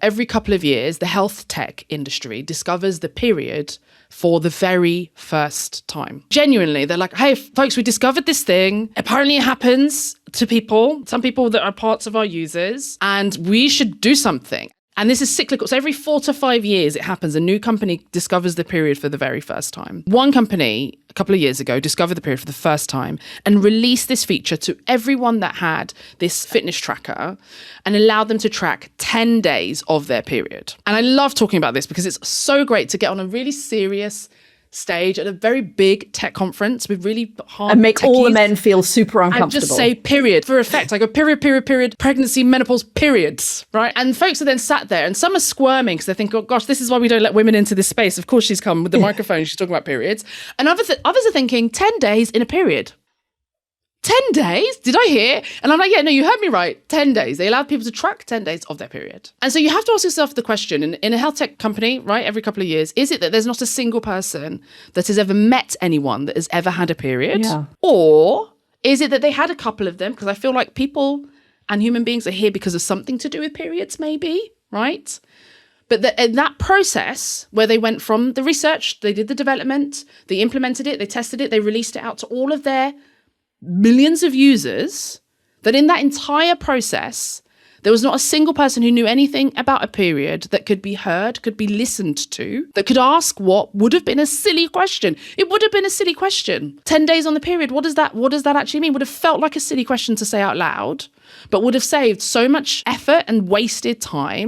every couple of years, the health tech industry discovers the period for the very first time. Genuinely, they're like, hey, folks, we discovered this thing. Apparently it happens to people, some people that are parts of our users, and we should do something. And this is cyclical. So every 4 to 5 years, it happens. A new company discovers the period for the very first time. One company, a couple of years ago, discovered the period for the first time and released this feature to everyone that had this fitness tracker and allowed them to track 10 days of their period. And I love talking about this because it's so great to get on a really serious stage at a very big tech conference with really hard and make techies, all the men feel super uncomfortable. and just say period for effect. I go period, pregnancy, menopause, periods, right? And folks are then sat there and some are squirming because they think, oh gosh, this is why we don't let women into this space. Of course she's come with the microphone, she's talking about periods. And others are thinking 10 days in a period. 10 days? Did I hear? And I'm like, yeah, no, you heard me right. 10 days. They allowed people to track 10 days of their period. And so you have to ask yourself the question, in a health tech company, right, every couple of years, is it that there's not a single person that has ever met anyone that has ever had a period? Yeah. Or is it that they had a couple of them? Because I feel like people and human beings are here because of something to do with periods, maybe, right? But in that process where they went from the research, they did the development, they implemented it, they tested it, they released it out to all of their millions of users, that in that entire process, there was not a single person who knew anything about a period that could be heard, could be listened to, that could ask what would have been a silly question. It would have been a silly question. 10 days on the period, what does that actually mean? Would have felt like a silly question to say out loud, but would have saved so much effort and wasted time